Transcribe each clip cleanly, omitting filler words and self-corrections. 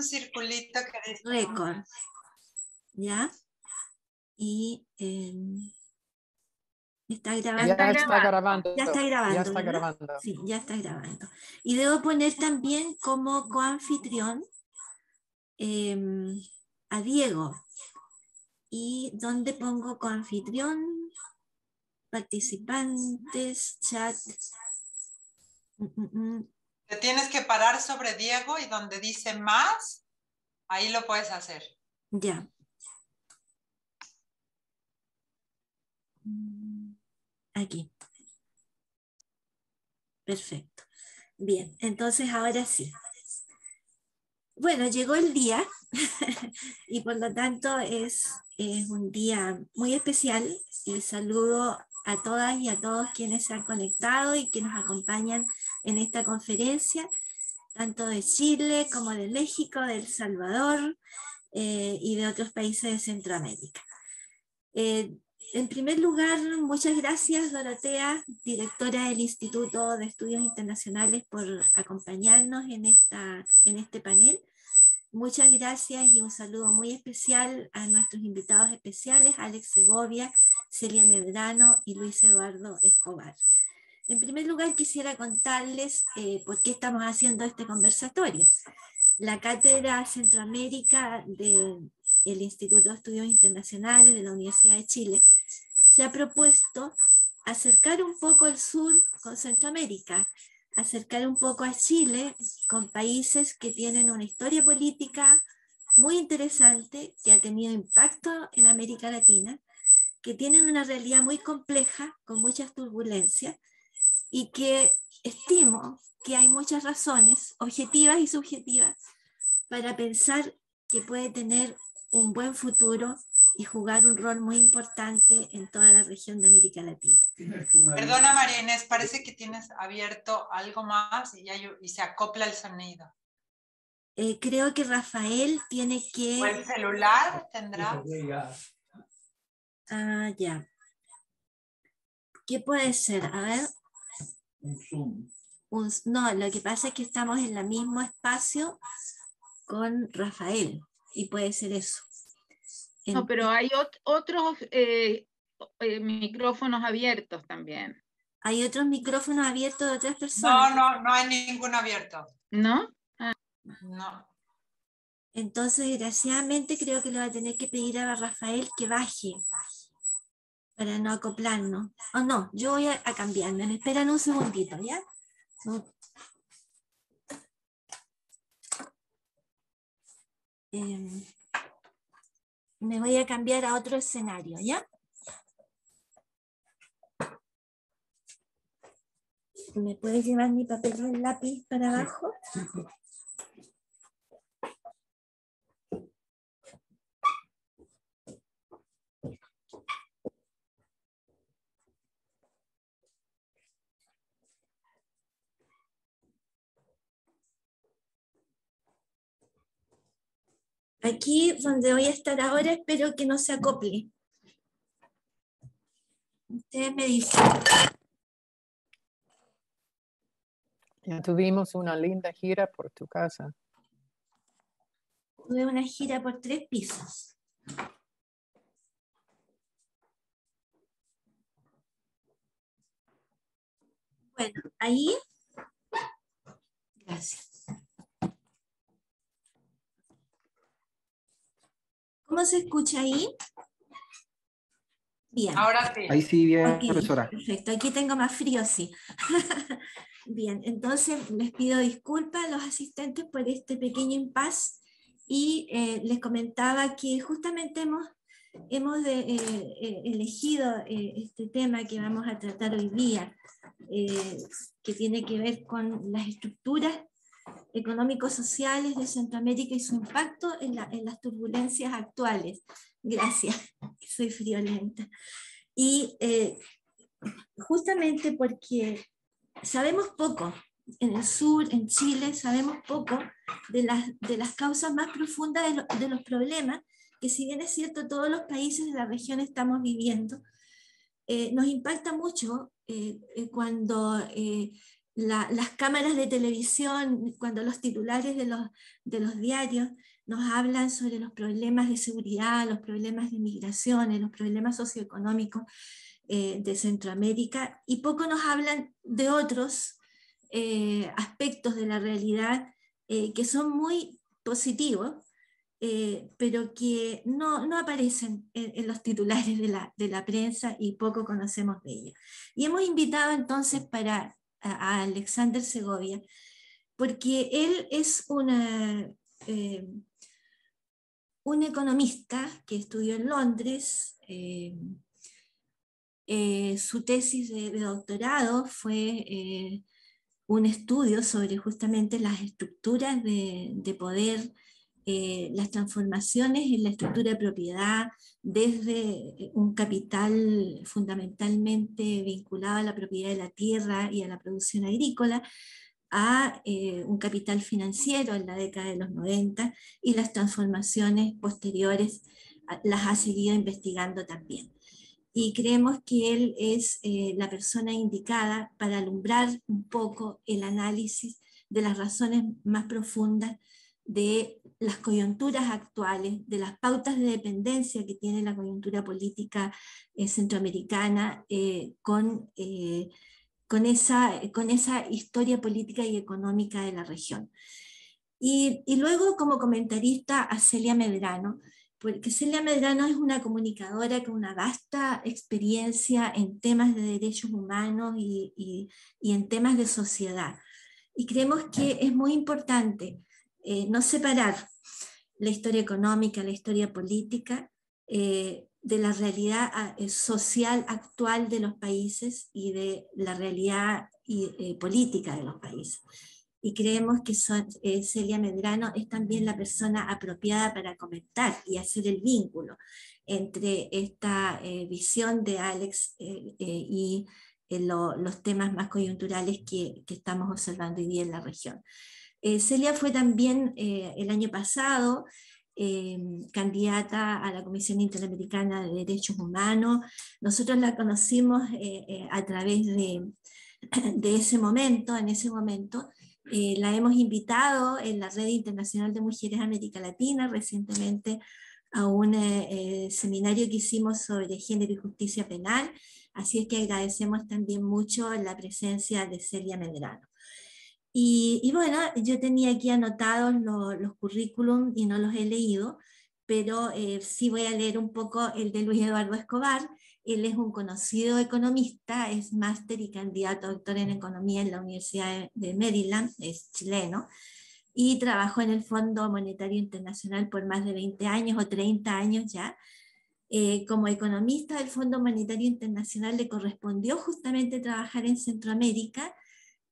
un circulito que dice récord, ¿ya? Y está grabando. Ya está grabando. Ya está grabando, Ya está ¿verdad? grabando. Sí, ya está grabando. Y debo poner también como coanfitrión a Diego. ¿Y dónde pongo coanfitrión? Participantes, chat. Te tienes que parar sobre Diego y donde dice más, ahí lo puedes hacer. Ya. Aquí. Perfecto. Bien, entonces ahora sí. Bueno, llegó el día y por lo tanto es un día muy especial y saludo a todas y a todos quienes se han conectado y que nos acompañan en esta conferencia, tanto de Chile como de México, de El Salvador y de otros países de Centroamérica. En primer lugar, muchas gracias, Dorotea, directora del Instituto de Estudios Internacionales, por acompañarnos en este panel. Muchas gracias y un saludo muy especial a nuestros invitados especiales, Alex Segovia, Celia Medrano y Luis Eduardo Escobar. En primer lugar, quisiera contarles por qué estamos haciendo este conversatorio. La Cátedra Centroamérica del Instituto de Estudios Internacionales de la Universidad de Chile se ha propuesto acercar un poco el sur con Centroamérica, acercar un poco a Chile con países que tienen una historia política muy interesante, que ha tenido impacto en América Latina, que tienen una realidad muy compleja, con muchas turbulencias, y que estimo que hay muchas razones, objetivas y subjetivas, para pensar que puede tener un buen futuro y jugar un rol muy importante en toda la región de América Latina. Perdona, María Inés, parece que tienes abierto algo más y se acopla el sonido. Creo que Rafael tiene que... ¿O el celular tendrá? Ah, ya. ¿Qué puede ser? A ver. Un Zoom. No, lo que pasa es que estamos en el mismo espacio con Rafael y puede ser eso. No, pero hay otros micrófonos abiertos también. ¿Hay otros micrófonos abiertos de otras personas? No hay ninguno abierto. ¿No? Ah. No. Entonces, desgraciadamente, creo que le va a tener que pedir a Rafael que baje para no acoplarnos. O no, yo voy a cambiarme. Me esperan un segundito, ¿ya? Me voy a cambiar a otro escenario, ¿ya? ¿Me puedes llevar mi papel y el lápiz para abajo? Aquí donde voy a estar ahora, espero que no se acople. Ustedes me dicen. Ya tuvimos una linda gira por tu casa. Tuve una gira por 3 pisos. Bueno, ahí. Gracias. ¿Cómo se escucha ahí? Bien. Ahora sí. Ahí sí, bien, Okay, profesora. perfecto, aquí tengo más frío, sí. Bien, entonces les pido disculpas a los asistentes por este pequeño impasse y les comentaba que justamente hemos elegido este tema que vamos a tratar hoy día, que tiene que ver con las estructuras económico-sociales de Centroamérica y su impacto en las turbulencias actuales. Gracias, soy friolenta. Y justamente porque sabemos poco en el sur, en Chile, sabemos poco de las causas más profundas de los problemas, que si bien es cierto, todos los países de la región estamos viviendo, nos impacta mucho cuando las cámaras de televisión, cuando los titulares de los diarios nos hablan sobre los problemas de seguridad, los problemas de migraciones, los problemas socioeconómicos de Centroamérica, y poco nos hablan de otros aspectos de la realidad que son muy positivos, pero que no aparecen en los titulares de la prensa y poco conocemos de ellos. Y hemos invitado entonces a Alexander Segovia, porque él es un economista que estudió en Londres. Su tesis de doctorado fue un estudio sobre justamente las estructuras de poder, las transformaciones en la estructura de propiedad, desde un capital fundamentalmente vinculado a la propiedad de la tierra y a la producción agrícola, a un capital financiero en la década de los 90, y las transformaciones posteriores las ha seguido investigando también. Y creemos que él es la persona indicada para alumbrar un poco el análisis de las razones más profundas de las coyunturas actuales, de las pautas de dependencia que tiene la coyuntura política centroamericana con esa historia política y económica de la región. Y luego, como comentarista, a Celia Medrano, porque Celia Medrano es una comunicadora con una vasta experiencia en temas de derechos humanos y en temas de sociedad. Y creemos que es muy importante no separar la historia económica, la historia política, de la realidad social actual de los países y de la realidad política de los países. Y creemos que Celia Medrano es también la persona apropiada para comentar y hacer el vínculo entre esta visión de Alex y los temas más coyunturales que estamos observando hoy día en la región. Celia fue también el año pasado candidata a la Comisión Interamericana de Derechos Humanos. Nosotros la conocimos a través de ese momento, en ese momento. La hemos invitado en la Red Internacional de Mujeres América Latina recientemente a un seminario que hicimos sobre género y justicia penal, así es que agradecemos también mucho la presencia de Celia Medrano. Y bueno, yo tenía aquí anotados los currículum y no los he leído, pero sí voy a leer un poco el de Luis Eduardo Escobar. Él es un conocido economista, es máster y candidato a doctor en economía en la Universidad de Maryland, es chileno, y trabajó en el Fondo Monetario Internacional por más de 20 años o 30 años ya. Como economista del Fondo Monetario Internacional le correspondió justamente trabajar en Centroamérica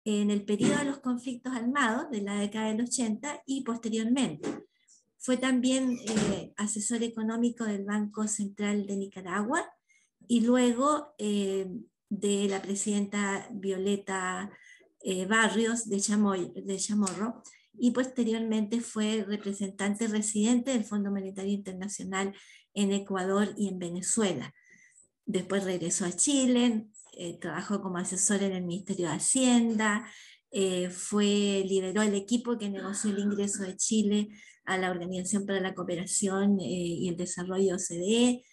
en el periodo de los conflictos armados de la década del 80 y posteriormente. Fue también asesor económico del Banco Central de Nicaragua y luego de la presidenta Violeta Barrios de Chamorro, y posteriormente fue representante residente del Fondo Monetario Internacional en Ecuador y en Venezuela. Después regresó a Chile, trabajó como asesor en el Ministerio de Hacienda, lideró el equipo que negoció el ingreso de Chile a la Organización para la Cooperación y el Desarrollo OCDE.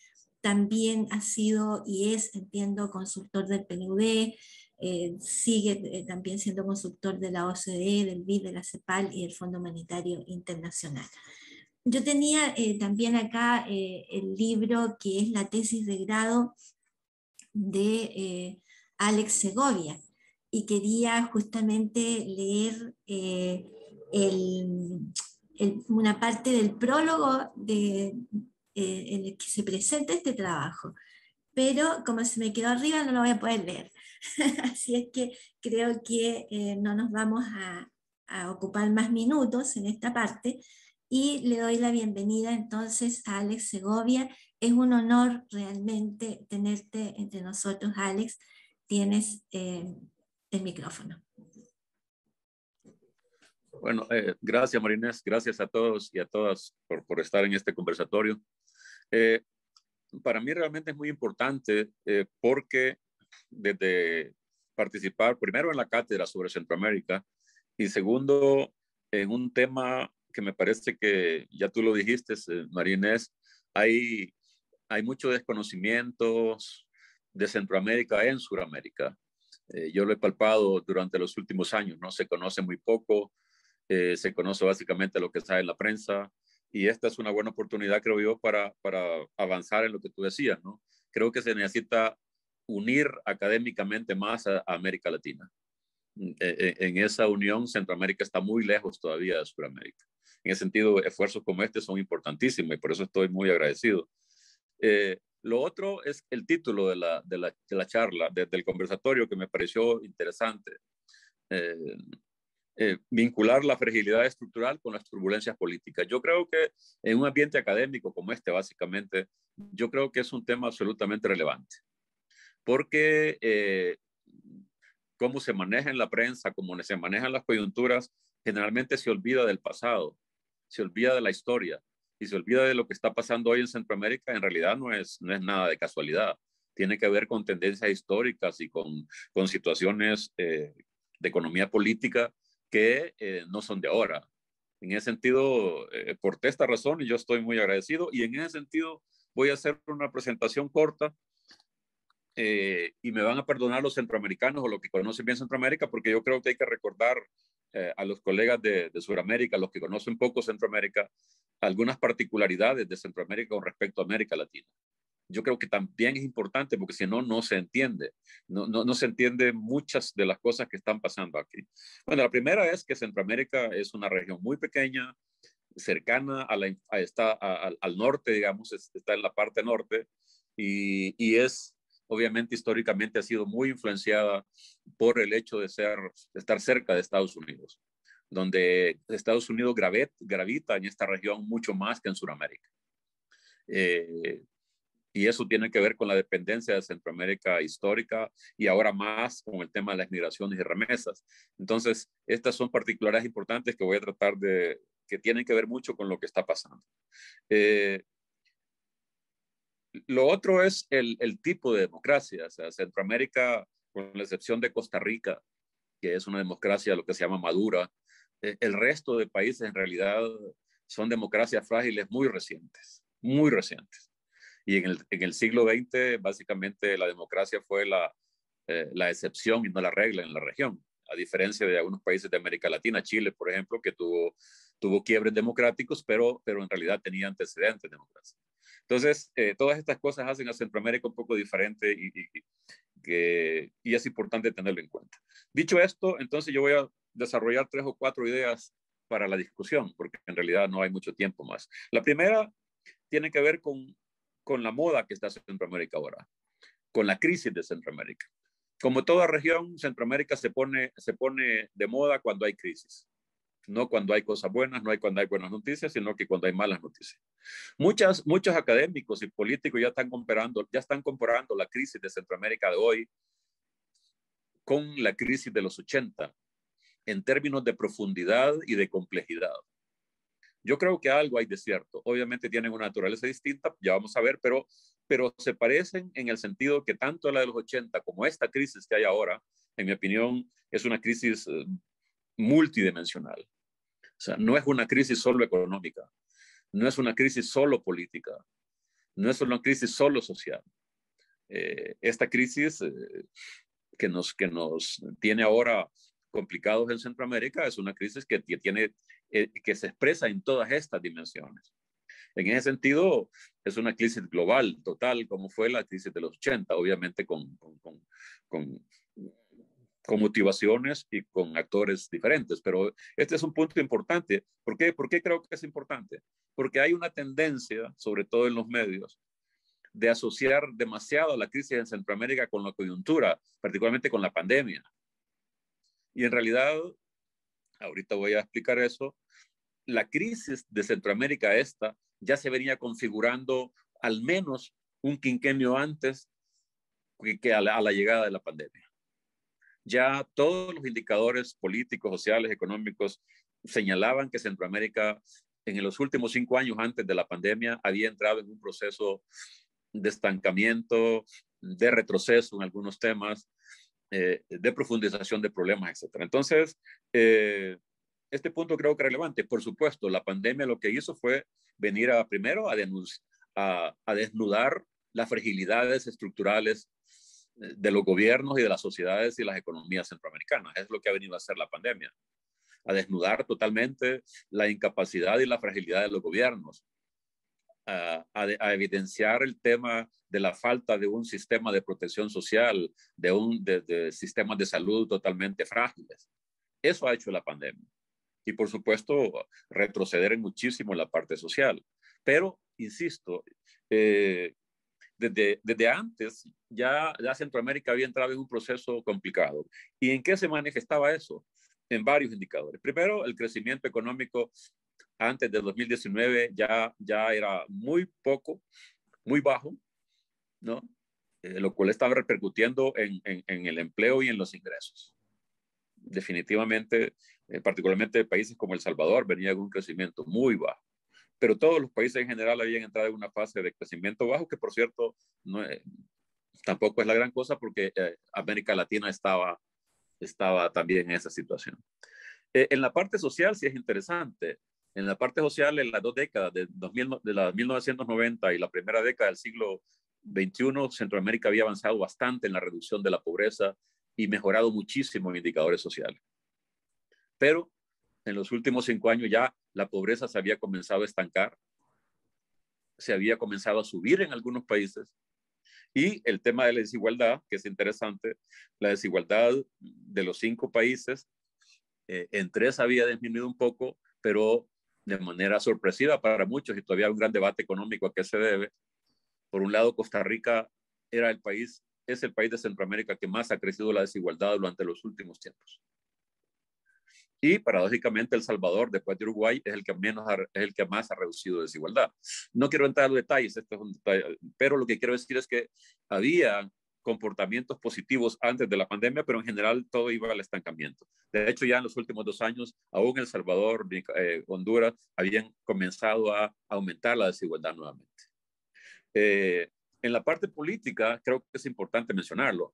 También ha sido y es, entiendo, consultor del PNUD, sigue también siendo consultor de la OCDE, del BID, de la CEPAL y del Fondo Monetario Internacional. Yo tenía también acá el libro que es la tesis de grado de Alex Segovia, y quería justamente leer una parte del prólogo en el que se presenta este trabajo, pero como se me quedó arriba no lo voy a poder leer. Así es que creo que no nos vamos a ocupar más minutos en esta parte, y le doy la bienvenida entonces a Alex Segovia. Es un honor realmente tenerte entre nosotros, Alex. Tienes el micrófono. Bueno, gracias Marinés, gracias a todos y a todas por estar en este conversatorio. Para mí realmente es muy importante porque desde participar primero en la cátedra sobre Centroamérica y segundo en un tema que me parece que ya tú lo dijiste, María Inés, hay mucho desconocimiento de Centroamérica en Sudamérica. Yo lo he palpado durante los últimos años, ¿no? Se conoce muy poco, se conoce básicamente lo que está en la prensa y esta es una buena oportunidad, creo yo, para avanzar en lo que tú decías, ¿no? Creo que se necesita unir académicamente más a América Latina. En esa unión, Centroamérica está muy lejos todavía de Sudamérica. En ese sentido, esfuerzos como este son importantísimos y por eso estoy muy agradecido. Lo otro es el título de la charla, del conversatorio, que me pareció interesante. Vincular la fragilidad estructural con las turbulencias políticas. Yo creo que en un ambiente académico como este, básicamente, yo creo que es un tema absolutamente relevante. Porque cómo se maneja en la prensa, cómo se manejan las coyunturas, generalmente se olvida del pasado, se olvida de la historia y se olvida de lo que está pasando hoy en Centroamérica. En realidad no es nada de casualidad. Tiene que ver con tendencias históricas y con situaciones de economía política que no son de ahora. En ese sentido, por esta razón, yo estoy muy agradecido y en ese sentido voy a hacer una presentación corta y me van a perdonar los centroamericanos o los que conocen bien Centroamérica, porque yo creo que hay que recordar a los colegas de Sudamérica, los que conocen poco Centroamérica, algunas particularidades de Centroamérica con respecto a América Latina. Yo creo que también es importante porque si no, no se entiende. No se entiende muchas de las cosas que están pasando aquí. Bueno, la primera es que Centroamérica es una región muy pequeña, cercana al norte, digamos, está en la parte norte y es, obviamente, históricamente ha sido muy influenciada por el hecho de estar cerca de Estados Unidos, donde Estados Unidos gravita en esta región mucho más que en Sudamérica. Y eso tiene que ver con la dependencia de Centroamérica histórica y ahora más con el tema de las migraciones y remesas. Entonces, estas son particularidades importantes que voy a tratar que tienen que ver mucho con lo que está pasando. Lo otro es el tipo de democracia. O sea, Centroamérica, con la excepción de Costa Rica, que es una democracia, lo que se llama madura, el resto de países en realidad son democracias frágiles muy recientes, muy recientes. Y en el siglo XX, básicamente, la democracia fue la excepción y no la regla en la región, a diferencia de algunos países de América Latina, Chile, por ejemplo, que tuvo quiebres democráticos, pero en realidad tenía antecedentes democráticos. Entonces, todas estas cosas hacen a Centroamérica un poco diferente y es importante tenerlo en cuenta. Dicho esto, entonces yo voy a desarrollar 3 o 4 ideas para la discusión, porque en realidad no hay mucho tiempo más. La primera tiene que ver con la moda que está en Centroamérica ahora, con la crisis de Centroamérica. Como toda región, Centroamérica se pone de moda cuando hay crisis. No cuando hay cosas buenas, no hay cuando hay buenas noticias, sino que cuando hay malas noticias. Muchos académicos y políticos ya están comparando la crisis de Centroamérica de hoy con la crisis de los 80 en términos de profundidad y de complejidad. Yo creo que algo hay de cierto. Obviamente tienen una naturaleza distinta, ya vamos a ver, pero se parecen en el sentido que tanto la de los 80 como esta crisis que hay ahora, en mi opinión, es una crisis multidimensional. O sea, no es una crisis solo económica, no es una crisis solo política, no es una crisis solo social. Esta crisis que nos tiene ahora complicados en Centroamérica es una crisis que se expresa en todas estas dimensiones. En ese sentido, es una crisis global, total, como fue la crisis de los 80, obviamente con motivaciones y con actores diferentes. Pero este es un punto importante. ¿Por qué? ¿Por qué creo que es importante? Porque hay una tendencia, sobre todo en los medios, de asociar demasiado la crisis en Centroamérica con la coyuntura, particularmente con la pandemia. Y en realidad, ahorita voy a explicar eso, la crisis de Centroamérica ya se venía configurando al menos un quinquenio antes que a la llegada de la pandemia. Ya todos los indicadores políticos, sociales, económicos señalaban que Centroamérica en los últimos 5 años antes de la pandemia había entrado en un proceso de estancamiento, de retroceso en algunos temas, de profundización de problemas, etc. Entonces, este punto creo que es relevante. Por supuesto, la pandemia lo que hizo fue venir primero a desnudar las fragilidades estructurales de los gobiernos y de las sociedades y las economías centroamericanas. Es lo que ha venido a hacer la pandemia, a desnudar totalmente la incapacidad y la fragilidad de los gobiernos, a evidenciar el tema de la falta de un sistema de protección social, de sistemas de salud totalmente frágiles. Eso ha hecho la pandemia. Y por supuesto, retroceder en muchísimo en la parte social. Pero, insisto, desde antes ya Centroamérica había entrado en un proceso complicado. ¿Y en qué se manifestaba eso? En varios indicadores. Primero, el crecimiento económico antes de 2019 ya era muy bajo, ¿no? Lo cual estaba repercutiendo en el empleo y en los ingresos. Definitivamente, particularmente países como El Salvador, venía con un crecimiento muy bajo. Pero todos los países en general habían entrado en una fase de crecimiento bajo, que por cierto tampoco es la gran cosa porque América Latina estaba también en esa situación. En la parte social sí es interesante. En la parte social, en las dos décadas, de la 1990 y la primera década del siglo XXI, Centroamérica había avanzado bastante en la reducción de la pobreza y mejorado muchísimo en indicadores sociales. Pero en los últimos 5 años ya la pobreza se había comenzado a estancar, se había comenzado a subir en algunos países, y el tema de la desigualdad, que es interesante, la desigualdad de los 5 países, en 3 había disminuido un poco, pero de manera sorpresiva para muchos, y todavía hay un gran debate económico a qué se debe. Por un lado, Costa Rica es el país de Centroamérica que más ha crecido la desigualdad durante los últimos tiempos. Y paradójicamente El Salvador, después de Uruguay, es el que más ha reducido desigualdad. No quiero entrar en los detalles, pero lo que quiero decir es que había comportamientos positivos antes de la pandemia, pero en general todo iba al estancamiento. De hecho, ya en los últimos 2 años, aún El Salvador, Honduras, habían comenzado a aumentar la desigualdad nuevamente. En la parte política, creo que es importante mencionarlo.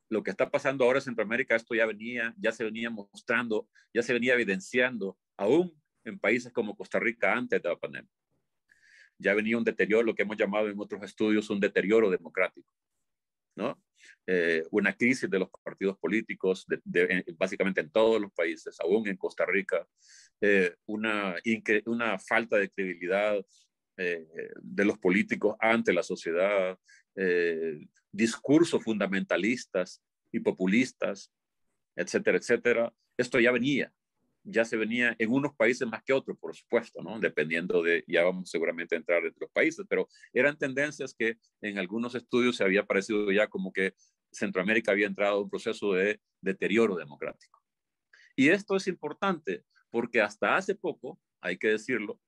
Lo que está pasando ahora en Centroamérica, esto ya se venía mostrando, ya se venía evidenciando, aún en países como Costa Rica antes de la pandemia. Ya venía un deterioro, lo que hemos llamado en otros estudios un deterioro democrático, ¿no? Una crisis de los partidos políticos, básicamente en todos los países, aún en Costa Rica, una falta de credibilidad de los políticos ante la sociedad, discursos fundamentalistas y populistas, etcétera, etcétera. Esto ya se venía en unos países más que otros, por supuesto, ¿no? Dependiendo ya vamos seguramente a entrar entre los países, pero eran tendencias que en algunos estudios se había parecido ya como que Centroamérica había entrado en un proceso de deterioro democrático. Y esto es importante porque hasta hace poco, hay que decirlo,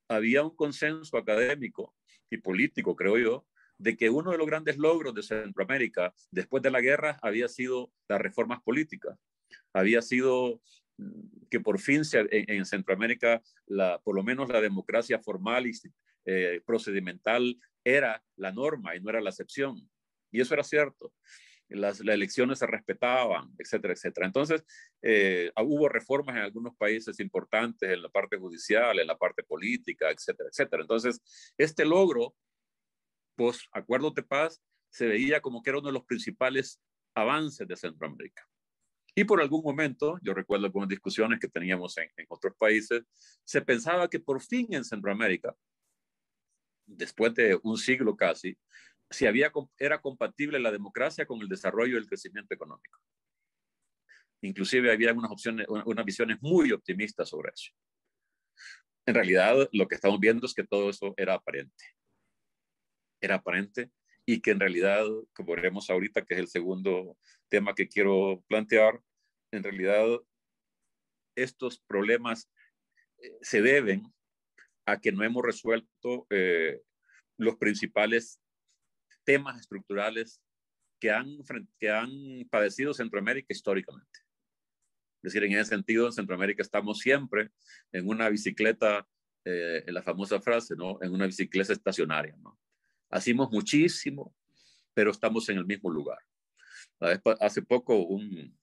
había un consenso académico y político, creo yo, de que uno de los grandes logros de Centroamérica después de la guerra había sido las reformas políticas. Había sido que por fin en Centroamérica, por lo menos la democracia formal y procedimental era la norma y no era la excepción. Y eso era cierto. Las elecciones se respetaban, etcétera, etcétera. Entonces, hubo reformas en algunos países importantes en la parte judicial, en la parte política, etcétera, etcétera. Entonces, este logro, post acuerdos de paz, se veía como que era uno de los principales avances de Centroamérica. Y por algún momento, yo recuerdo algunas discusiones que teníamos en otros países, se pensaba que por fin en Centroamérica, después de un siglo casi, era compatible la democracia con el desarrollo y el crecimiento económico. Inclusive había unas visiones muy optimistas sobre eso. En realidad, lo que estamos viendo es que todo eso era aparente. Era aparente y que en realidad, como veremos ahorita, que es el segundo tema que quiero plantear, en realidad estos problemas se deben a que no hemos resuelto los principales temas estructurales que han padecido Centroamérica históricamente. Es decir, en ese sentido, en Centroamérica estamos siempre en una bicicleta, en la famosa frase, ¿no? En una bicicleta estacionaria, ¿no? Hacemos muchísimo, pero estamos en el mismo lugar. Hace poco un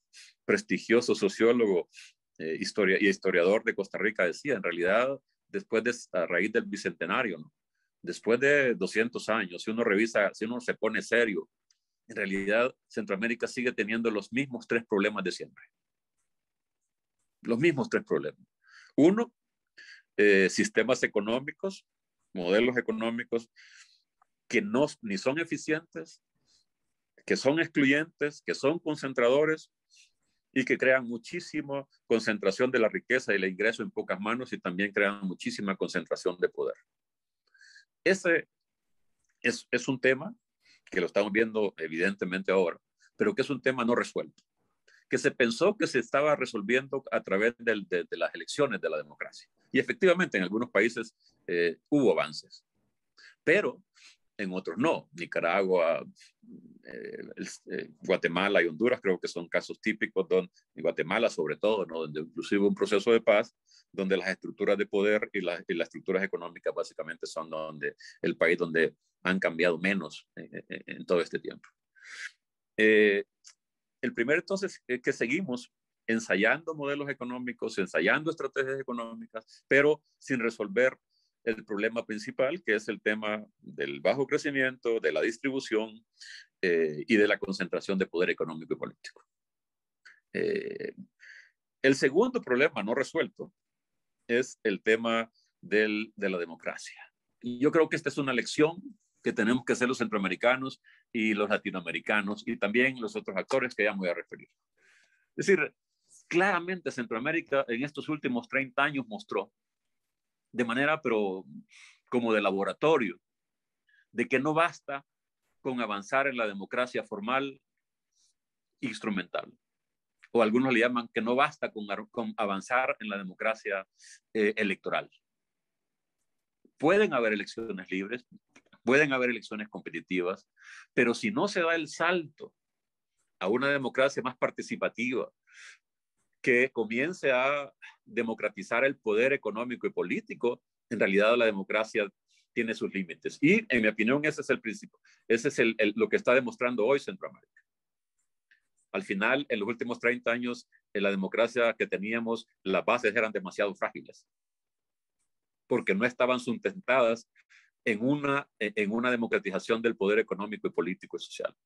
prestigioso sociólogo y historiador de Costa Rica decía, en realidad, a raíz del bicentenario, ¿no? Después de 200 años, si uno revisa, si uno se pone serio, en realidad Centroamérica sigue teniendo los mismos 3 problemas de siempre. Los mismos 3 problemas. Uno, sistemas económicos, modelos económicos que ni son eficientes, que son excluyentes, que son concentradores y que crean muchísima concentración de la riqueza y el ingreso en pocas manos y también crean muchísima concentración de poder. Ese es un tema que lo estamos viendo evidentemente ahora, pero que es un tema no resuelto, que se pensó que se estaba resolviendo a través de las elecciones de la democracia. Y efectivamente en algunos países hubo avances, pero en otros no. Nicaragua, Guatemala y Honduras creo que son casos típicos, en Guatemala sobre todo, ¿no? Donde inclusive un proceso de paz, donde las estructuras de poder y las estructuras económicas básicamente son el país donde han cambiado menos en todo este tiempo. El primero entonces es que seguimos ensayando modelos económicos, ensayando estrategias económicas, pero sin resolver el problema principal, que es el tema del bajo crecimiento, de la distribución y de la concentración de poder económico y político. El segundo problema no resuelto es el tema de la democracia. Y yo creo que esta es una lección que tenemos que hacer los centroamericanos y los latinoamericanos y también los otros actores que ya me voy a referir. Es decir, claramente Centroamérica en estos últimos 30 años mostró de manera, pero como de laboratorio, de que no basta con avanzar en la democracia formal instrumental. O algunos le llaman que no basta con avanzar en la democracia electoral. Pueden haber elecciones libres, pueden haber elecciones competitivas, pero si no se da el salto a una democracia más participativa, que comience a democratizar el poder económico y político, en realidad la democracia tiene sus límites. Y en mi opinión ese es el principio, ese es lo que está demostrando hoy Centroamérica. Al final, en los últimos 30 años, en la democracia que teníamos, las bases eran demasiado frágiles, porque no estaban sustentadas en una democratización del poder económico y político y social.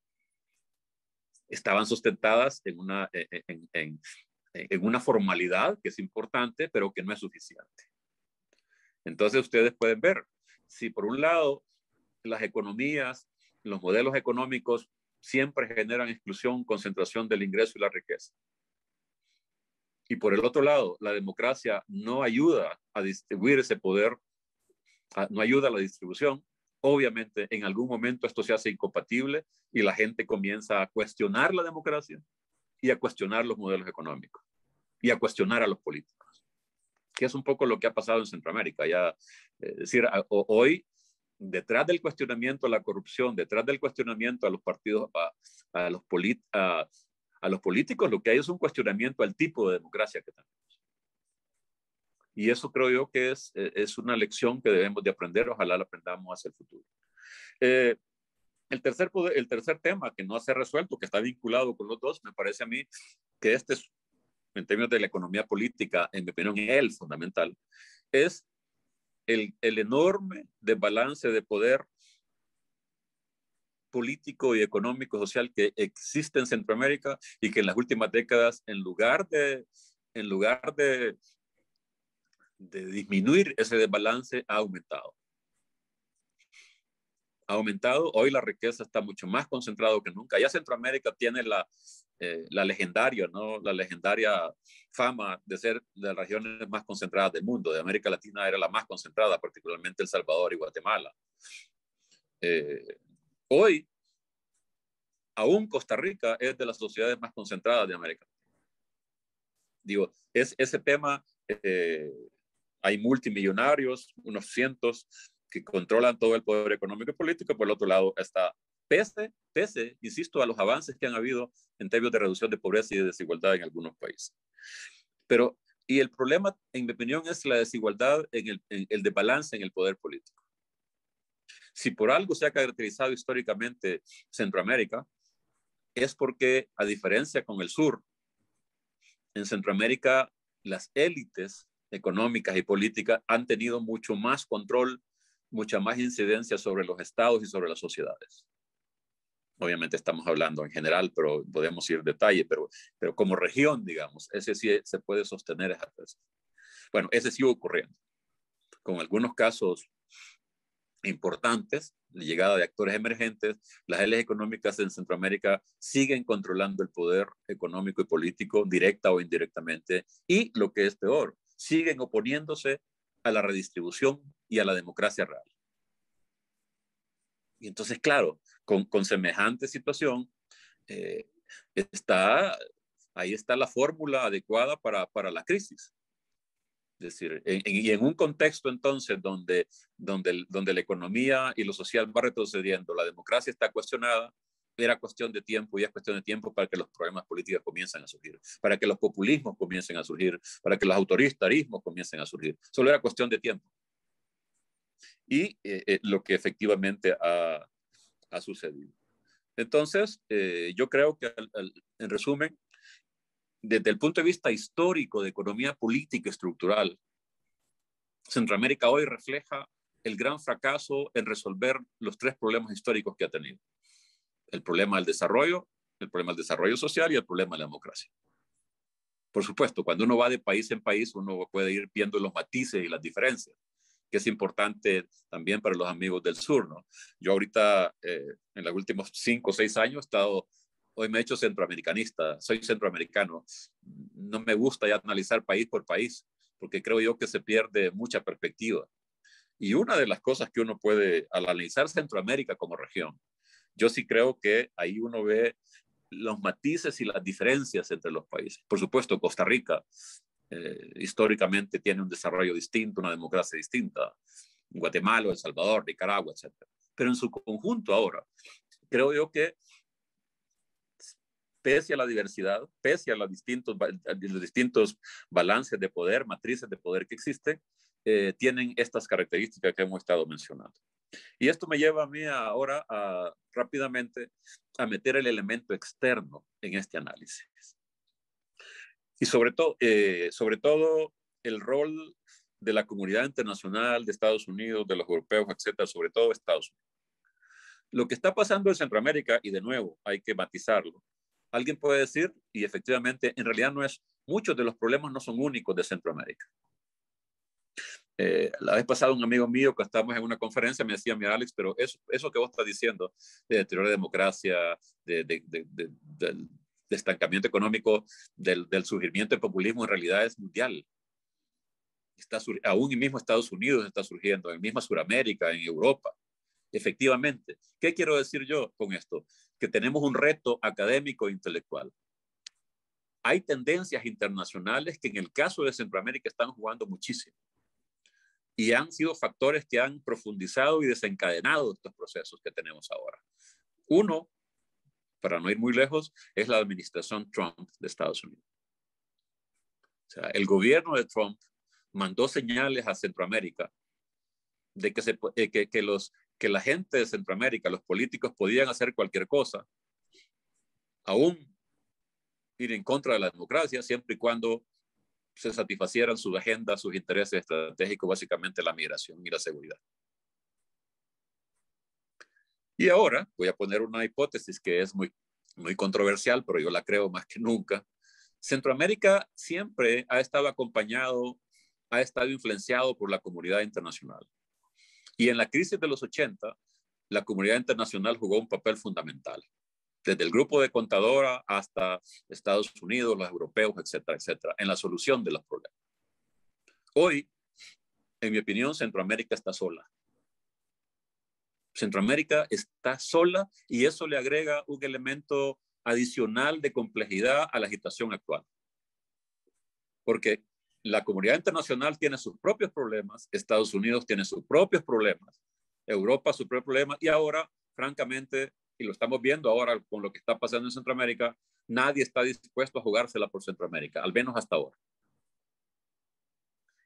Estaban sustentadas en una formalidad que es importante, pero que no es suficiente. Entonces ustedes pueden ver, si por un lado las economías, los modelos económicos siempre generan exclusión, concentración del ingreso y la riqueza. Y por el otro lado, la democracia no ayuda a distribuir ese poder, no ayuda a la distribución. Obviamente, en algún momento esto se hace incompatible y la gente comienza a cuestionar la democracia y a cuestionar los modelos económicos y a cuestionar a los políticos, que es un poco lo que ha pasado en Centroamérica. Ya, es decir, hoy, detrás del cuestionamiento a la corrupción, detrás del cuestionamiento a los partidos, a los políticos, lo que hay es un cuestionamiento al tipo de democracia que tenemos. Y eso creo yo que es una lección que debemos de aprender, ojalá la aprendamos hacia el futuro. El tercer tema que no se ha resuelto, que está vinculado con los dos, me parece a mí que este es, en términos de la economía política, en mi opinión, el fundamental, es el enorme desbalance de poder político y económico social que existe en Centroamérica y que en las últimas décadas, en lugar de disminuir ese desbalance, ha aumentado. Ha aumentado, hoy la riqueza está mucho más concentrada que nunca. Ya Centroamérica tiene la legendaria, ¿no? La legendaria fama de ser de las regiones más concentradas del mundo. De América Latina era la más concentrada, particularmente El Salvador y Guatemala. Hoy, aún Costa Rica es de las sociedades más concentradas de América. Digo, ese tema, hay multimillonarios, unos cientos, que controlan todo el poder económico y político. Por el otro lado está, pese, insisto, a los avances que han habido en términos de reducción de pobreza y de desigualdad en algunos países. Y el problema, en mi opinión, es la desigualdad en el desbalance en el poder político. Si por algo se ha caracterizado históricamente Centroamérica, es porque, a diferencia con el sur, en Centroamérica las élites económicas y políticas han tenido mucho más control, mucha más incidencia sobre los estados y sobre las sociedades. Obviamente estamos hablando en general, pero podemos ir en detalle, pero como región, digamos, ese sí se puede sostener esa tesis. Bueno, ese sigue ocurriendo, con algunos casos importantes, la llegada de actores emergentes. Las élites económicas en Centroamérica siguen controlando el poder económico y político, directa o indirectamente, y lo que es peor, siguen oponiéndose a la redistribución y a la democracia real. Y entonces, claro, con semejante situación, ahí está la fórmula adecuada para la crisis. Es decir, y en un contexto entonces donde la economía y lo social va retrocediendo, la democracia está cuestionada, era cuestión de tiempo y es cuestión de tiempo para que los problemas políticos comiencen a surgir, para que los populismos comiencen a surgir, para que los autoritarismos comiencen a surgir. Solo era cuestión de tiempo. Y lo que efectivamente ha sucedido. Entonces, yo creo que en resumen, desde el punto de vista histórico de economía política estructural, Centroamérica hoy refleja el gran fracaso en resolver los tres problemas históricos que ha tenido. El problema del desarrollo, el problema del desarrollo social y el problema de la democracia. Por supuesto, cuando uno va de país en país, uno puede ir viendo los matices y las diferencias, que es importante también para los amigos del sur, ¿no? Yo ahorita, en los últimos 5 o 6 años, hoy me he hecho centroamericanista, soy centroamericano. No me gusta ya analizar país por país, porque creo yo que se pierde mucha perspectiva. Y una de las cosas que uno puede, al analizar Centroamérica como región, yo sí creo que ahí uno ve los matices y las diferencias entre los países. Por supuesto, Costa Rica históricamente tiene un desarrollo distinto, una democracia distinta. Guatemala, El Salvador, Nicaragua, etc. Pero en su conjunto ahora, creo yo que pese a la diversidad, pese a los distintos balances de poder, matrices de poder que existen, tienen estas características que hemos estado mencionando. Y esto me lleva a mí ahora rápidamente a meter el elemento externo en este análisis. Y sobre todo el rol de la comunidad internacional, de Estados Unidos, de los europeos, etcétera, sobre todo Estados Unidos. Lo que está pasando en Centroamérica, y de nuevo hay que matizarlo, alguien puede decir, y efectivamente en realidad muchos de los problemas no son únicos de Centroamérica. La vez pasada un amigo mío que estábamos en una conferencia me decía, mira Alex, pero eso que vos estás diciendo de deterioro de democracia, de estancamiento económico, del surgimiento del populismo en realidad es mundial. Aún mismo Estados Unidos está surgiendo, en misma Sudamérica, en Europa. Efectivamente. ¿Qué quiero decir yo con esto? Que tenemos un reto académico e intelectual. Hay tendencias internacionales que en el caso de Centroamérica están jugando muchísimo. Y han sido factores que han profundizado y desencadenado estos procesos que tenemos ahora. Uno, para no ir muy lejos, es la administración Trump de Estados Unidos. O sea, el gobierno de Trump mandó señales a Centroamérica de que la gente de Centroamérica, los políticos, podían hacer cualquier cosa, aún ir en contra de la democracia, siempre y cuando se satisfacieran sus agendas, sus intereses estratégicos, básicamente la migración y la seguridad. Y ahora voy a poner una hipótesis que es muy, muy controversial, pero yo la creo más que nunca. Centroamérica siempre ha estado influenciado por la comunidad internacional. Y en la crisis de los 80, la comunidad internacional jugó un papel fundamental. Desde el grupo de Contadora hasta Estados Unidos, los europeos, etcétera, etcétera, en la solución de los problemas. Hoy, en mi opinión, Centroamérica está sola. Centroamérica está sola y eso le agrega un elemento adicional de complejidad a la agitación actual. Porque la comunidad internacional tiene sus propios problemas, Estados Unidos tiene sus propios problemas, Europa sus propios problemas y ahora, francamente, y lo estamos viendo ahora con lo que está pasando en Centroamérica, nadie está dispuesto a jugársela por Centroamérica, al menos hasta ahora.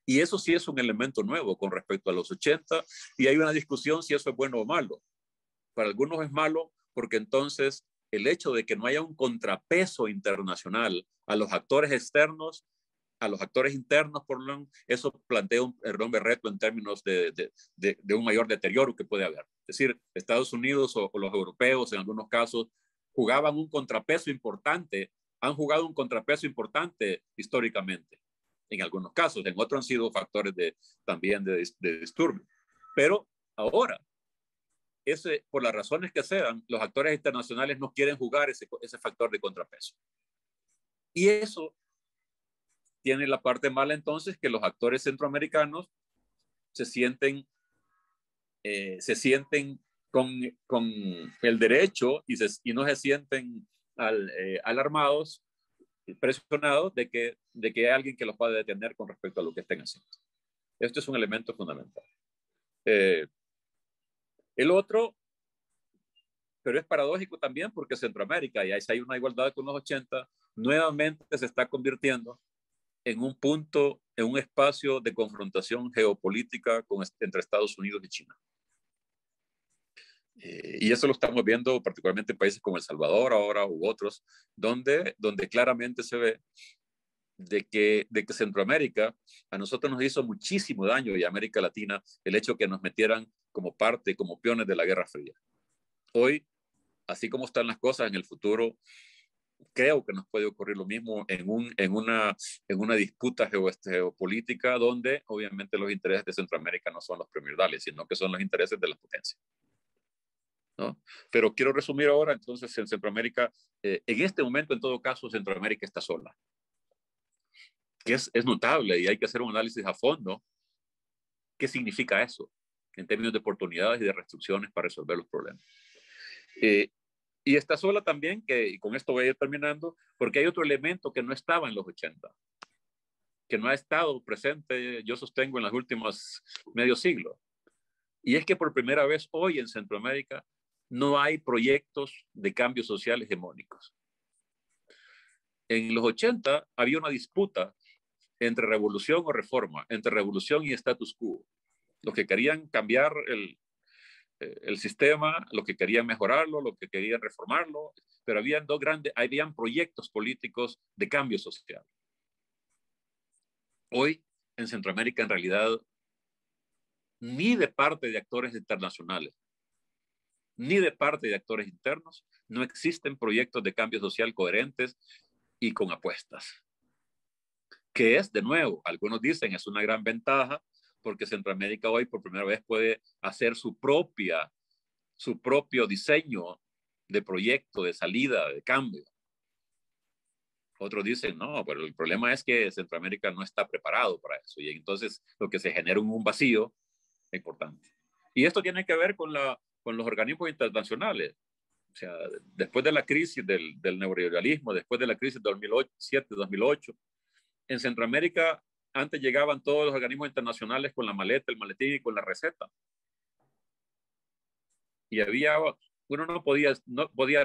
Y eso sí es un elemento nuevo con respecto a los 80 y hay una discusión si eso es bueno o malo. Para algunos es malo porque entonces el hecho de que no haya un contrapeso internacional a los actores externos, a los actores internos, por lo menos, eso plantea un enorme reto en términos de un mayor deterioro que puede haber. Es decir, Estados Unidos o los europeos en algunos casos jugaban un contrapeso importante, han jugado un contrapeso importante históricamente, en algunos casos, en otros han sido factores también de disturbio. Pero ahora, por las razones que sean, los actores internacionales no quieren jugar ese factor de contrapeso. Y eso tiene la parte mala entonces que los actores centroamericanos se sienten con el derecho y no se sienten alarmados, presionados de que hay alguien que los pueda detener con respecto a lo que estén haciendo. Esto es un elemento fundamental. El otro, pero es paradójico también porque Centroamérica, y ahí hay una igualdad con los 80, nuevamente se está convirtiendo en un punto, en un espacio de confrontación geopolítica entre Estados Unidos y China. Y eso lo estamos viendo particularmente en países como El Salvador ahora u otros, donde claramente se ve de que Centroamérica a nosotros nos hizo muchísimo daño, y a América Latina, el hecho que nos metieran como parte, como peones de la Guerra Fría. Hoy, así como están las cosas en el futuro, creo que nos puede ocurrir lo mismo en una disputa geopolítica donde obviamente los intereses de Centroamérica no son los primordiales, sino que son los intereses de las potencias, ¿no? Pero quiero resumir ahora, entonces, en Centroamérica, en este momento, en todo caso, Centroamérica está sola. Que es notable y hay que hacer un análisis a fondo. ¿Qué significa eso en términos de oportunidades y de restricciones para resolver los problemas? Y está sola también, y con esto voy a ir terminando, porque hay otro elemento que no estaba en los 80, que no ha estado presente, yo sostengo, en los últimos medio siglo. Y es que por primera vez hoy en Centroamérica no hay proyectos de cambio social hegemónicos. En los 80 había una disputa entre revolución o reforma, entre revolución y status quo. Los que querían cambiar el sistema, los que querían mejorarlo, los que querían reformarlo, pero habían proyectos políticos de cambio social. Hoy en Centroamérica, en realidad, ni de parte de actores internacionales, ni de parte de actores internos, no existen proyectos de cambio social coherentes y con apuestas. Que es, de nuevo, algunos dicen, es una gran ventaja, porque Centroamérica hoy por primera vez puede hacer su propio diseño de proyecto, de salida, de cambio. Otros dicen, no, pero el problema es que Centroamérica no está preparado para eso, y entonces lo que se genera un vacío importante. Y esto tiene que ver con los organismos internacionales. O sea, después de la crisis del neoliberalismo, después de la crisis de 2007-2008, en Centroamérica antes llegaban todos los organismos internacionales con la maleta, el maletín y con la receta. Y uno no podía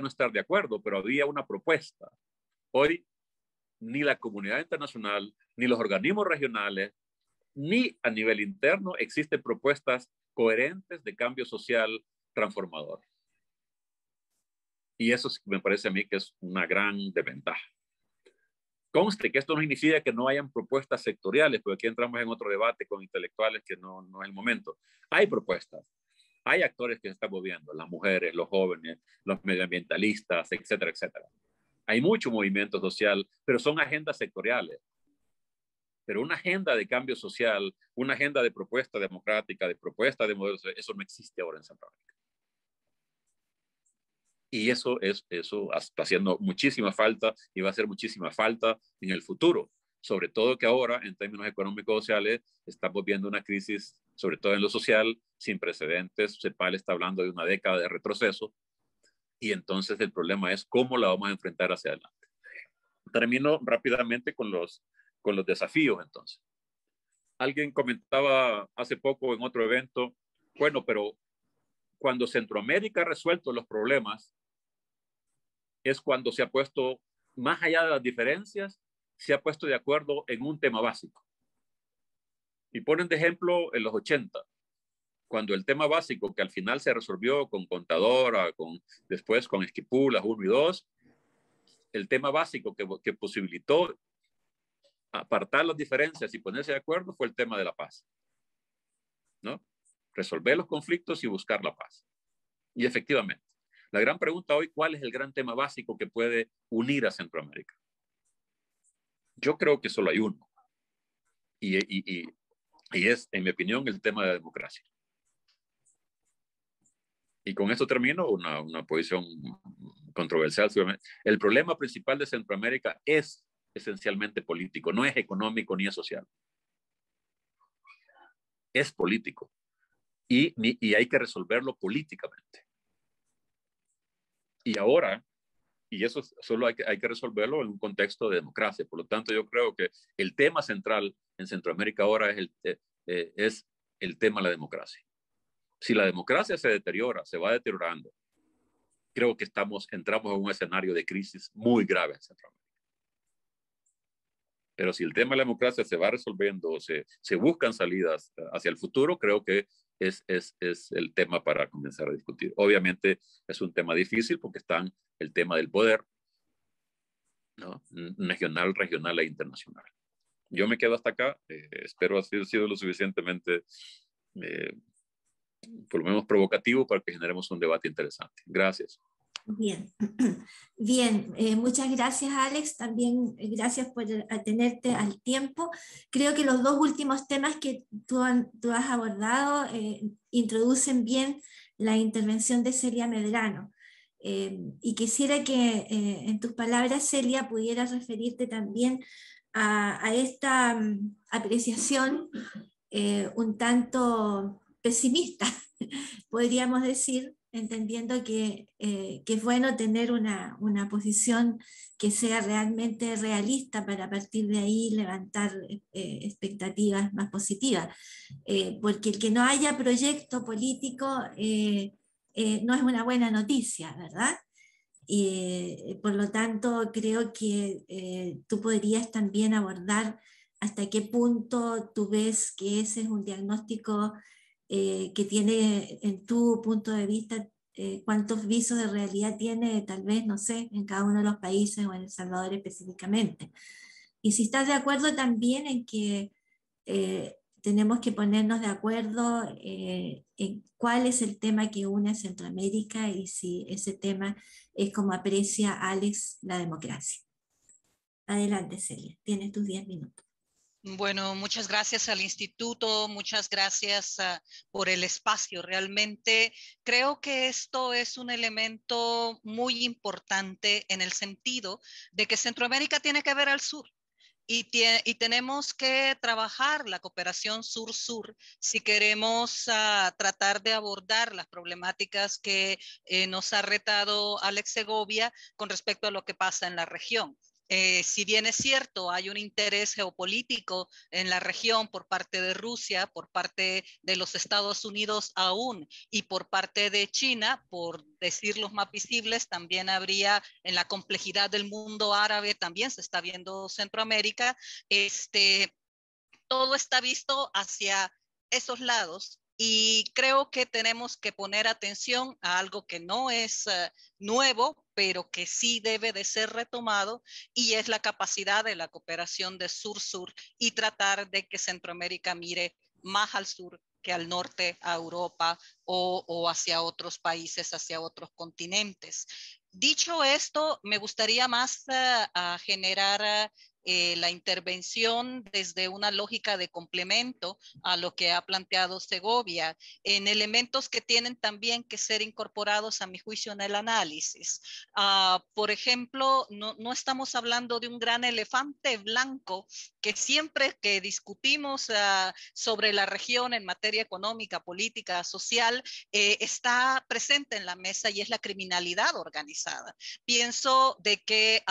no estar de acuerdo, pero había una propuesta. Hoy ni la comunidad internacional, ni los organismos regionales, ni a nivel interno existen propuestas coherentes de cambio social transformador. Y eso me parece a mí que es una gran desventaja. Conste que esto no significa que no hayan propuestas sectoriales, porque aquí entramos en otro debate con intelectuales que no es el momento. Hay propuestas, hay actores que se están moviendo, las mujeres, los jóvenes, los medioambientalistas, etcétera, etcétera. Hay mucho movimiento social, pero son agendas sectoriales. Pero una agenda de cambio social, una agenda de propuesta democrática, de propuesta de modelos, eso no existe ahora en Centroamérica. Y eso está haciendo muchísima falta y va a hacer muchísima falta en el futuro. Sobre todo que ahora, en términos económicos sociales, estamos viendo una crisis, sobre todo en lo social, sin precedentes. CEPAL está hablando de una década de retroceso. Y entonces el problema es cómo la vamos a enfrentar hacia adelante. Termino rápidamente con los desafíos, entonces. Alguien comentaba hace poco en otro evento, bueno, pero cuando Centroamérica ha resuelto los problemas, es cuando se ha puesto, más allá de las diferencias, se ha puesto de acuerdo en un tema básico. Y ponen de ejemplo en los 80. cuando el tema básico que al final se resolvió con Contadora, después con Esquipulas 1 y 2, el tema básico que posibilitó apartar las diferencias y ponerse de acuerdo fue el tema de la paz, ¿no? Resolver los conflictos y buscar la paz. Y efectivamente, la gran pregunta hoy, ¿cuál es el gran tema básico que puede unir a Centroamérica? Yo creo que solo hay uno. Y es, en mi opinión, el tema de la democracia. Y con esto termino una posición controversial. El problema principal de Centroamérica es esencialmente político, no es económico ni es social. Es político. Y hay que resolverlo políticamente. Y ahora, y eso solo hay que resolverlo en un contexto de democracia. Por lo tanto, yo creo que el tema central en Centroamérica ahora es el tema de la democracia. Si la democracia se deteriora, se va deteriorando, creo que entramos en un escenario de crisis muy grave en Centroamérica. Pero si el tema de la democracia se va resolviendo, se buscan salidas hacia el futuro, creo que es el tema para comenzar a discutir. Obviamente es un tema difícil porque está el tema del poder, ¿no? Nacional, regional e internacional. Yo me quedo hasta acá. Espero haber sido lo suficientemente, por lo menos provocativo, para que generemos un debate interesante. Gracias. Bien, bien, muchas gracias Alex, también gracias por atenerte al tiempo. Creo que los dos últimos temas que tú has abordado introducen bien la intervención de Celia Medrano. Y quisiera que en tus palabras, Celia, pudieras referirte también a esta apreciación un tanto pesimista, podríamos decir, entendiendo que es bueno tener una posición que sea realmente realista para a partir de ahí levantar expectativas más positivas. Porque el que no haya proyecto político no es una buena noticia, ¿verdad? Por lo tanto, creo que tú podrías también abordar hasta qué punto tú ves que ese es un diagnóstico que tiene, en tu punto de vista, cuántos visos de realidad tiene, tal vez, no sé, en cada uno de los países o en El Salvador específicamente. Y si estás de acuerdo también en que tenemos que ponernos de acuerdo en cuál es el tema que une a Centroamérica y si ese tema es como aprecia Alex la democracia. Adelante, Celia, tienes tus 10 minutos. Bueno, muchas gracias al instituto, muchas gracias por el espacio. Realmente creo que esto es un elemento muy importante en el sentido de que Centroamérica tiene que ver al sur. Y tenemos que trabajar la cooperación sur-sur si queremos tratar de abordar las problemáticas que nos ha retado Alex Segovia con respecto a lo que pasa en la región. Si bien es cierto, hay un interés geopolítico en la región por parte de Rusia, por parte de los Estados Unidos aún y por parte de China, por decir los más visibles, también habría en la complejidad del mundo árabe, también se está viendo Centroamérica, todo está visto hacia esos lados. Y creo que tenemos que poner atención a algo que no es nuevo, pero que sí debe de ser retomado, y es la capacidad de la cooperación de sur-sur y tratar de que Centroamérica mire más al sur que al norte, a Europa o hacia otros países, hacia otros continentes. Dicho esto, me gustaría más generar la intervención desde una lógica de complemento a lo que ha planteado Segovia, en elementos que tienen también que ser incorporados a mi juicio en el análisis. Por ejemplo, no estamos hablando de un gran elefante blanco que siempre que discutimos sobre la región en materia económica, política, social, está presente en la mesa, y es la criminalidad organizada. Pienso de que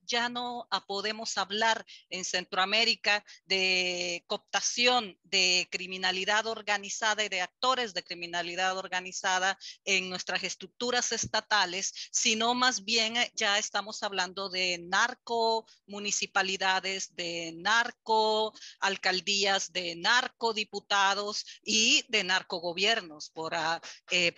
ya no podemos hablar en Centroamérica de cooptación de criminalidad organizada y de actores de criminalidad organizada en nuestras estructuras estatales, sino más bien ya estamos hablando de narcomunicipalidades, de narcoalcaldías, de narcodiputados y de narcogobiernos, por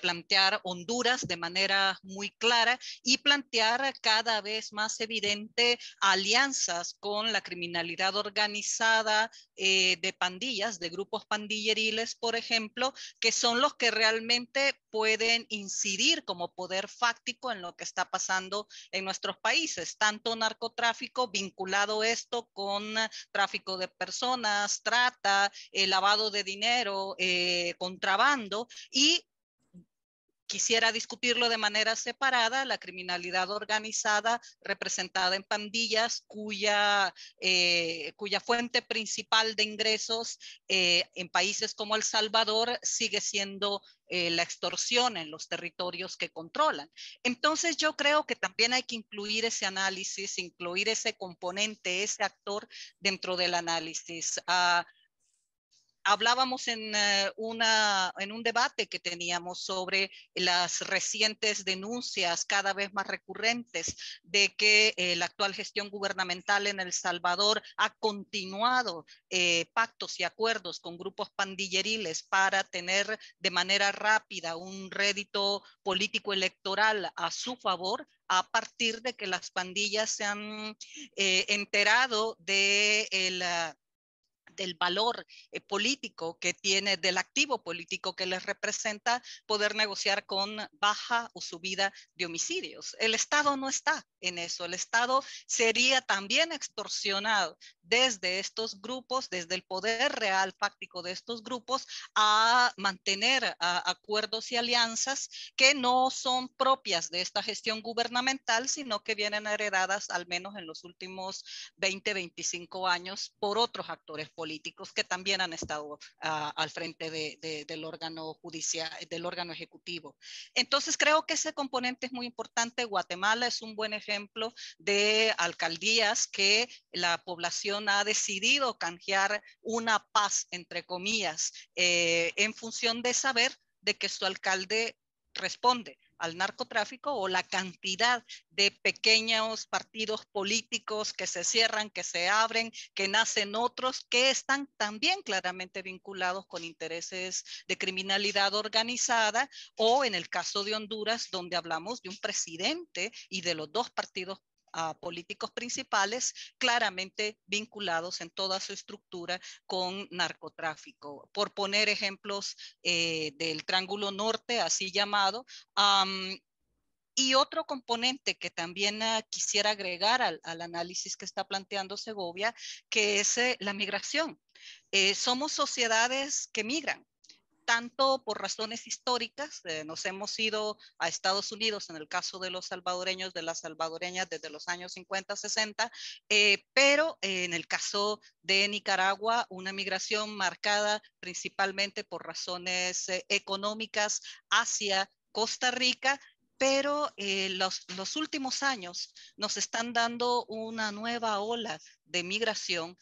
plantear Honduras de manera muy clara y plantear cada vez más evidente alianzas con la criminalidad organizada de pandillas, de grupos pandilleriles, por ejemplo, que son los que realmente pueden incidir como poder fáctico en lo que está pasando en nuestros países, tanto narcotráfico vinculado esto con tráfico de personas, trata, lavado de dinero, contrabando, y quisiera discutirlo de manera separada, la criminalidad organizada representada en pandillas cuya fuente principal de ingresos en países como El Salvador sigue siendo la extorsión en los territorios que controlan. Entonces yo creo que también hay que incluir ese análisis, incluir ese componente, ese actor dentro del análisis. Hablábamos en un debate que teníamos sobre las recientes denuncias cada vez más recurrentes de que la actual gestión gubernamental en El Salvador ha continuado pactos y acuerdos con grupos pandilleriles para tener de manera rápida un rédito político electoral a su favor, a partir de que las pandillas se han enterado del valor político que tiene, del activo político que les representa poder negociar con baja o subida de homicidios. El Estado no está en eso. El Estado sería también extorsionado desde estos grupos, desde el poder real fáctico de estos grupos, a mantener acuerdos y alianzas que no son propias de esta gestión gubernamental, sino que vienen heredadas al menos en los últimos 20, 25 años por otros actores políticos que también han estado al frente del órgano judicial, del órgano ejecutivo. Entonces creo que ese componente es muy importante. Guatemala es un buen ejemplo de alcaldías que la población ha decidido canjear una paz, entre comillas, en función de saber de que su alcalde responde al narcotráfico, o la cantidad de pequeños partidos políticos que se cierran, que se abren, que nacen otros, que están también claramente vinculados con intereses de criminalidad organizada, o en el caso de Honduras, donde hablamos de un presidente y de los dos partidos políticos principales claramente vinculados en toda su estructura con narcotráfico. Por poner ejemplos del Triángulo Norte, así llamado, y otro componente que también quisiera agregar al análisis que está planteando Segovia, que es la migración. Somos sociedades que migran, tanto por razones históricas, nos hemos ido a Estados Unidos en el caso de los salvadoreños, de las salvadoreñas desde los años 50, 60, pero en el caso de Nicaragua, una migración marcada principalmente por razones económicas hacia Costa Rica, pero los últimos años nos están dando una nueva ola de migración,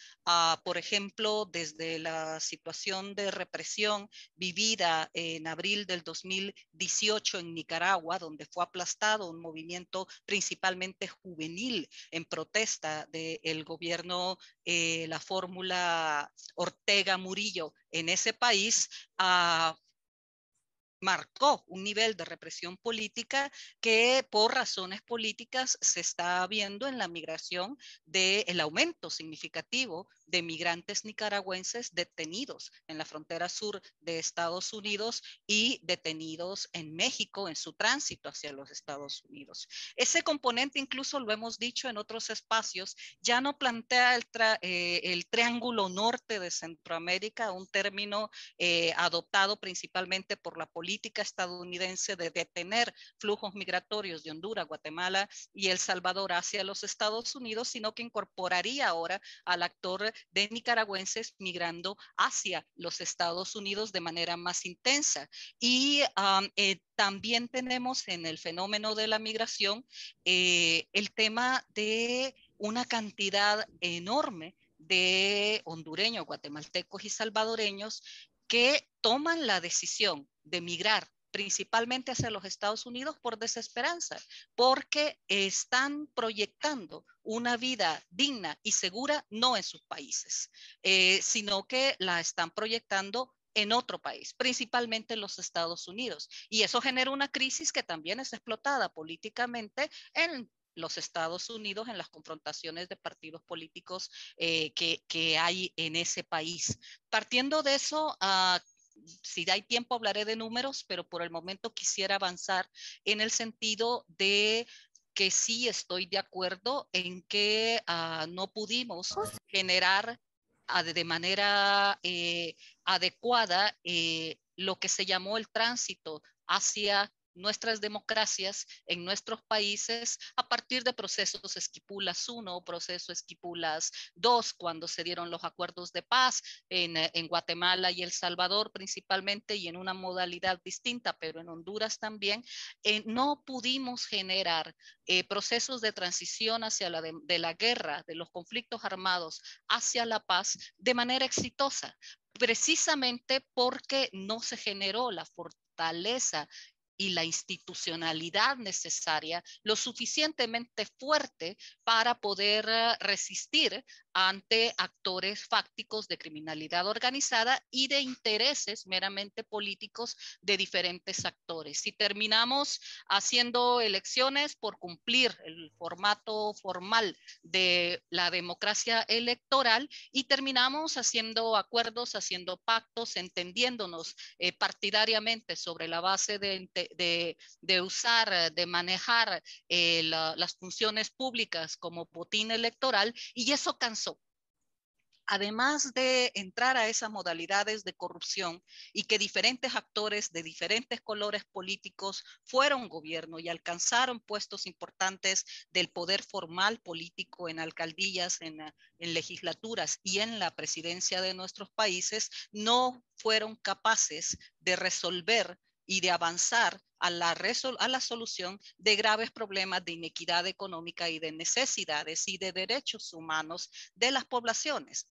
por ejemplo, desde la situación de represión vivida en abril del 2018 en Nicaragua, donde fue aplastado un movimiento principalmente juvenil en protesta del gobierno, la fórmula Ortega Murillo en ese país, marcó un nivel de represión política que por razones políticas se está viendo en la migración del aumento significativo de migrantes nicaragüenses detenidos en la frontera sur de Estados Unidos y detenidos en México en su tránsito hacia los Estados Unidos. Ese componente, incluso lo hemos dicho en otros espacios, ya no plantea el Triángulo Norte de Centroamérica, un término adoptado principalmente por la política estadounidense de detener flujos migratorios de Honduras, Guatemala y El Salvador hacia los Estados Unidos, sino que incorporaría ahora al actor de nicaragüenses migrando hacia los Estados Unidos de manera más intensa. Y también tenemos en el fenómeno de la migración el tema de una cantidad enorme de hondureños, guatemaltecos y salvadoreños que toman la decisión de migrar principalmente hacia los Estados Unidos por desesperanza, porque están proyectando una vida digna y segura no en sus países, sino que la están proyectando en otro país, principalmente en los Estados Unidos. Y eso genera una crisis que también es explotada políticamente en los Estados Unidos, en las confrontaciones de partidos políticos que hay en ese país. Partiendo de eso, si hay tiempo hablaré de números, pero por el momento quisiera avanzar en el sentido de que sí estoy de acuerdo en que no pudimos generar de manera adecuada lo que se llamó el tránsito hacia nuestras democracias en nuestros países a partir de procesos Esquipulas I, proceso Esquipulas II, cuando se dieron los acuerdos de paz en Guatemala y El Salvador principalmente, y en una modalidad distinta, pero en Honduras también, no pudimos generar procesos de transición hacia de la guerra, de los conflictos armados hacia la paz de manera exitosa, precisamente porque no se generó la fortaleza y la institucionalidad necesaria, lo suficientemente fuerte para poder resistir ante actores fácticos de criminalidad organizada y de intereses meramente políticos de diferentes actores. Si terminamos haciendo elecciones por cumplir el formato formal de la democracia electoral y terminamos haciendo acuerdos, haciendo pactos, entendiéndonos partidariamente sobre la base de usar, de manejar las funciones públicas como botín electoral, y eso cansó. Además de entrar a esas modalidades de corrupción y que diferentes actores de diferentes colores políticos fueron gobierno y alcanzaron puestos importantes del poder formal político en alcaldías, en legislaturas y en la presidencia de nuestros países, no fueron capaces de resolver y de avanzar a la solución de graves problemas de inequidad económica y de necesidades y de derechos humanos de las poblaciones.